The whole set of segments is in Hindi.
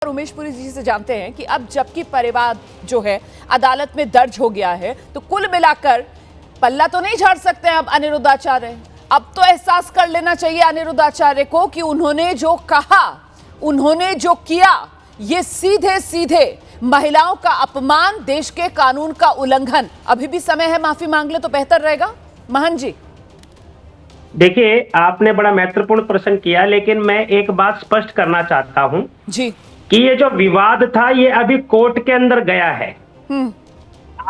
उमेश पुरी जी से जानते हैं कि अब जबकि परिवार जो है अदालत में दर्ज हो गया है तो कुल मिलाकर पल्ला तो नहीं झाड़ सकते हैं अब अनिरुद्ध आचार्य। अब तो एहसास कर लेना चाहिए अनिरुद्ध आचार्य को कि उन्होंने जो कहा, उन्होंने जो किया, ये सीधे सीधे महिलाओं का अपमान, देश के कानून का उल्लंघन। अभी भी समय है, माफी मांग ले तो बेहतर रहेगा। महन जी, देखिए, आपने बड़ा महत्वपूर्ण प्रश्न किया, लेकिन मैं एक बात स्पष्ट करना चाहता हूं जी कि ये जो विवाद था ये अभी कोर्ट के अंदर गया है।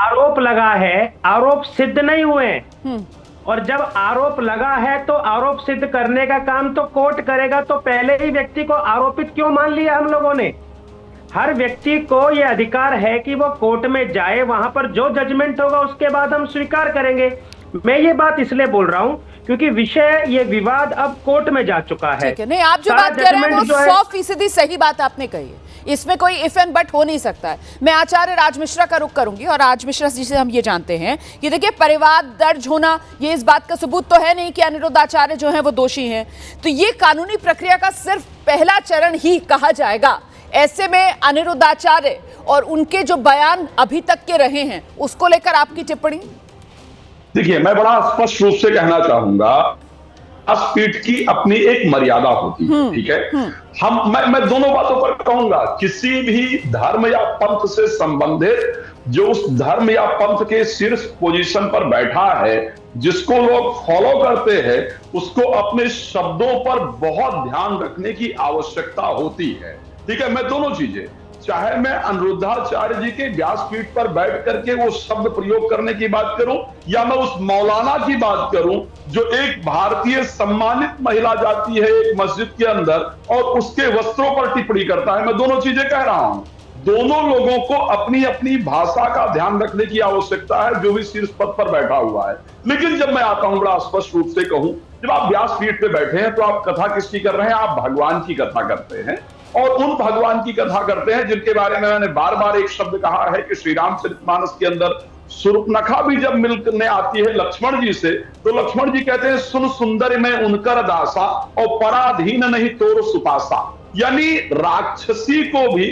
आरोप लगा है, आरोप सिद्ध नहीं हुए। और जब आरोप लगा है तो आरोप सिद्ध करने का काम तो कोर्ट करेगा। तो पहले ही व्यक्ति को आरोपित क्यों मान लिया हम लोगों ने? हर व्यक्ति को यह अधिकार है कि वो कोर्ट में जाए, वहां पर जो जजमेंट होगा उसके बाद हम स्वीकार करेंगे। मैं ये बात इसलिए बोल रहा हूं क्योंकि विषय, ये विवाद अब कोर्ट में जा चुका है। ठीक है, नहीं, आप जो बात कर रहे हैं वो 100% सही बात आपने कही है, इसमें कोई इफ एंड बट हो नहीं सकता है। मैं आचार्य राज मिश्रा का रुख करूंगी और राज मिश्रा जी से हम ये जानते हैं कि देखिए, परिवार दर्ज होना ये इस बात का सबूत तो है नहीं कि अनिरुद्ध आचार्य जो है वो दोषी हैं। तो ये कानूनी प्रक्रिया का सिर्फ पहला चरण ही कहा जाएगा। ऐसे में अनिरुद्ध आचार्य और उनके जो बयान अभी तक के रहे हैं उसको लेकर आपकी टिप्पणी? देखिए, मैं बड़ा स्पष्ट रूप से कहना चाहूंगा, व्यासपीठ की अपनी एक मर्यादा होती है, ठीक है। मैं दोनों बातों पर कहूंगा, किसी भी धर्म या पंथ से संबंधित जो उस धर्म या पंथ के शीर्ष पोजीशन पर बैठा है, जिसको लोग फॉलो करते हैं, उसको अपने शब्दों पर बहुत ध्यान रखने की आवश्यकता होती है, ठीक है। मैं दोनों चीजें, चाहे मैं अनिरुद्धाचार्य जी के व्यासपीठ पर बैठ करके वो शब्द प्रयोग करने की बात करूं, या मैं उस मौलाना की बात करूं जो एक भारतीय सम्मानित महिला जाती है एक मस्जिद के अंदर और उसके वस्त्रों पर टिप्पणी करता है, मैं दोनों चीजें कह रहा हूं। दोनों लोगों को अपनी अपनी भाषा का ध्यान रखने की आवश्यकता है, जो भी शीर्ष पद पर बैठा हुआ है। लेकिन जब मैं आता हूं, बड़ा स्पष्ट रूप से कहूं, जब आप व्यासपीठ पे बैठे हैं तो आप कथा किसकी कर रहे हैं? आप भगवान की कथा करते हैं, और उन भगवान की कथा करते हैं जिनके बारे में मैंने बार बार एक शब्द कहा है कि श्री रामचरितमानस के अंदर शूर्पणखा भी जब मिलने आती है लक्ष्मण जी से, तो लक्ष्मण जी कहते हैं, सुन सुंदर में उनकर दासा और पराधीन नहीं तोर सुपासा। यानी राक्षसी को भी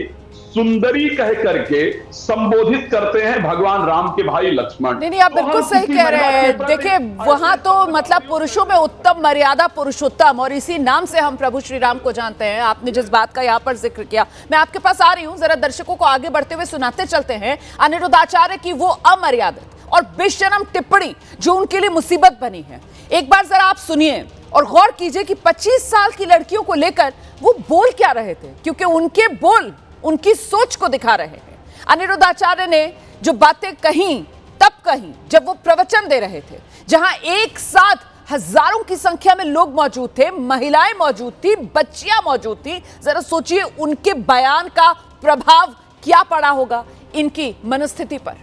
सुंदरी कह करके संबोधित करते हैं भगवान राम के भाई लक्ष्मण। नहीं, आप बिल्कुल सही कह रहे हैं। देखिए, वहां तो मतलब पुरुषों में उत्तम मर्यादा पुरुषोत्तम, और इसी नाम से हम प्रभु श्री राम को जानते हैं। आपने जिस बात का यहाँ पर जिक्र किया, मैं आपके पास आ रही हूँ, जरा दर्शकों को आगे बढ़ते हुए सुनाते चलते हैं अनिरुद्ध आचार्य की वो अमर्यादित और बेशरम टिप्पणी जो उनके लिए मुसीबत बनी है। एक बार जरा आप सुनिए और गौर कीजिए कि 25 साल की लड़कियों को लेकर वो बोल क्या रहे थे, क्योंकि उनके बोल उनकी सोच को दिखा रहे हैं। अनिरुद्ध आचार्य ने जो बातें कही तब कही जब वो प्रवचन दे रहे थे, जहां एक साथ हजारों की संख्या में लोग मौजूद थे, महिलाएं मौजूद थी, बच्चियां मौजूद थी। जरा सोचिए उनके बयान का प्रभाव क्या पड़ा होगा इनकी मनस्थिति पर।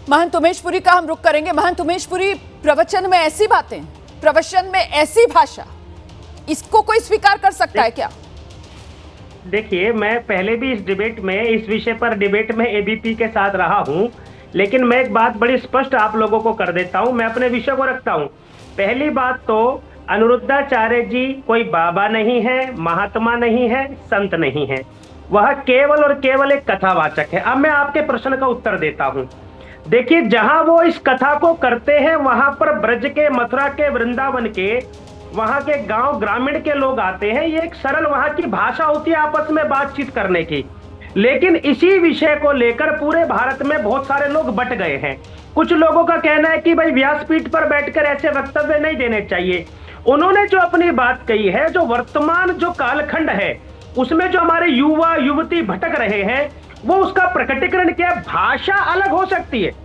महंत उमेश पुरी का हम रुख करेंगे। महंत उमेश पुरी, प्रवचन में ऐसी बातें, प्रवचन में ऐसी भाषा, इसको कोई स्वीकार कर सकता है क्या? देखिए, मैं पहले भी इस डिबेट में, इस विषय पर डिबेट में एबीपी के साथ रहा हूं, लेकिन मैं एक बात बड़ी स्पष्ट आप लोगों को कर देता हूं, मैं अपने विषय को रखता हूं। पहली बात तो, अनिरुद्धाचार्य जी कोई बाबा नहीं है, महात्मा नहीं है, संत नहीं है, वह केवल और केवल एक कथावाचक है। अब मैं आपके प्रश्न का उत्तर देता हूं। देखिए, जहां वो इस कथा को करते हैं वहां पर ब्रज के, मथुरा के, वृंदावन के, वहां के गांव ग्रामीण के लोग आते हैं। ये एक सरल वहां की भाषा होती है आपस में बातचीत करने की। लेकिन इसी विषय को लेकर पूरे भारत में बहुत सारे लोग बट गए हैं। कुछ लोगों का कहना है कि भाई व्यासपीठ पर बैठकर ऐसे वक्तव्य नहीं देने चाहिए। उन्होंने जो अपनी बात कही है, जो वर्तमान जो कालखंड है उसमें जो हमारे युवा युवती भटक रहे हैं, वो उसका प्रकटीकरण क्या है। भाषा अलग हो सकती है,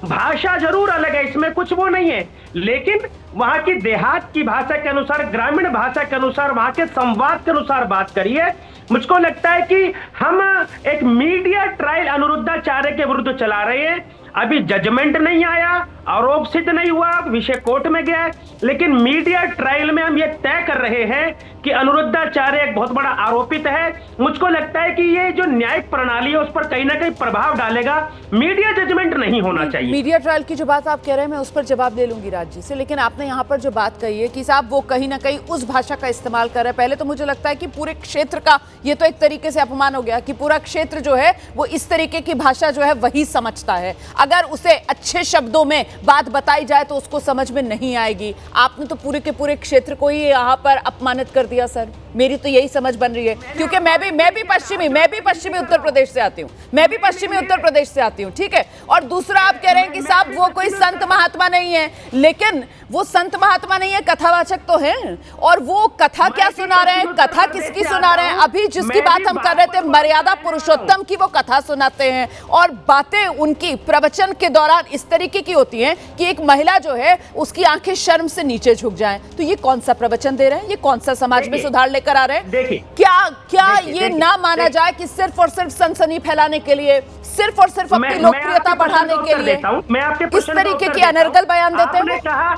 भाषा जरूर अलग है, इसमें कुछ वो नहीं है, लेकिन वहां की देहात की भाषा के अनुसार, ग्रामीण भाषा के अनुसार, वहां के संवाद के अनुसार बात करिए। मुझको लगता है कि हम एक मीडिया ट्रायल अनिरुद्धाचार्य के विरुद्ध चला रहे हैं। अभी जजमेंट नहीं आया आरोप सिद्ध नहीं हुआ, विषय कोर्ट में गया है, लेकिन मीडिया ट्रायल में हम ये तय कर रहे हैं कि अनिरुद्धाचार्य एक बहुत बड़ा आरोपित है। मुझको लगता है कि ये जो न्यायिक प्रणाली है उस पर कहीं ना कहीं प्रभाव डालेगा। मीडिया जजमेंट नहीं होना चाहिए। मीडिया ट्रायल की जो बात आप कह रहे हैं मैं उस पर जवाब ले लूंगी राज जी से, लेकिन आपने यहाँ पर जो बात कही है कि साहब वो कहीं ना कहीं उस भाषा का इस्तेमाल कर रहे हैं। पहले तो मुझे लगता है कि पूरे क्षेत्र का ये तो एक तरीके से अपमान हो गया कि पूरा क्षेत्र जो है वो इस तरीके की भाषा जो है वही समझता है। अगर उसे अच्छे शब्दों में बात बताई जाए तो उसको समझ में नहीं आएगी। आपने तो पूरे के पूरे क्षेत्र को ही यहाँ पर अपमानित कर दिया सर। मेरी तो यही समझ बन रही है, क्योंकि मैं भी पश्चिमी उत्तर प्रदेश से आती हूँ, मैं भी पश्चिमी उत्तर प्रदेश से आती हूँ, ठीक है। और दूसरा आप कह रहे हैं कि साहब वो कोई संत महात्मा नहीं है, लेकिन वो संत महात्मा नहीं है, कथावाचक तो है। और वो कथा क्या सुना रहे हैं, कथा किसकी सुना रहे हैं? अभी जिसकी बात हम कर रहे थे मर्यादा पुरुषोत्तम की, वो कथा सुनाते हैं और बातें उनकी प्रवचन के दौरान इस तरीके की होती हैं कि एक महिला जो है उसकी आंखें शर्म से नीचे झुक जाएं। तो ये कौन सा प्रवचन दे रहे हैं, ये कौन सा समाज में सुधार लेकर आ रहे हैं? देखिए, क्या ये ना माना जाए कि सिर्फ और सिर्फ सनसनी फैलाने के लिए, सिर्फ और सिर्फ अपनी लोकप्रियता बढ़ाने के लिए इस तरीके के अनर्गल बयान देते हैं?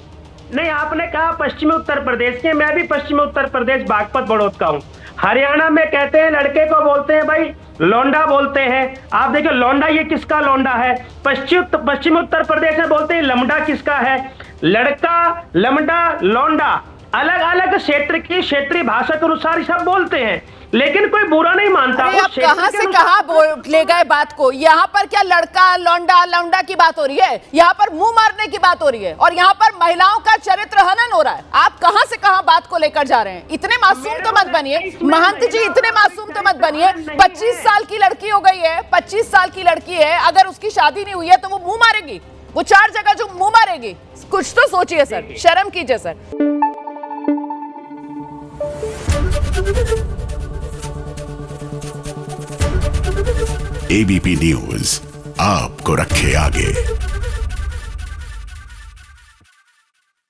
नहीं, आपने कहा पश्चिमी उत्तर प्रदेश के, मैं भी पश्चिमी उत्तर प्रदेश बागपत बड़ौद का हूँ। हरियाणा में कहते हैं लड़के को बोलते हैं भाई लौंडा बोलते हैं। आप देखिए लौंडा ये किसका लौंडा है? पश्चिमी उत्तर प्रदेश में बोलते हैं लमडा किसका है? लड़का, लमडा, लौंडा अलग अलग क्षेत्र की क्षेत्रीय भाषा के अनुसार सब बोलते हैं, लेकिन कोई बुरा नहीं मानता। आप कहां से कहां ले गए बात को? यहाँ पर क्या लड़का, लौंडा, लौंडा की बात हो रही है? यहाँ पर मुंह मारने की बात हो रही है और यहाँ पर महिलाओं का चरित्र हनन हो रहा है। आप कहां से कहां बात को लेकर जा रहे हैं? इतने मासूम तो मत बनिए महंत जी, इतने मासूम तो मत बनिए। 25 साल की लड़की हो गई है, 25 साल की लड़की है, अगर उसकी शादी नहीं हुई है तो वो मुंह मारेगी, वो 4 जगह जो मुंह मारेगी। कुछ तो सोचिए सर, शर्म कीजिए सर। एबीपी न्यूज आपको रखे आगे।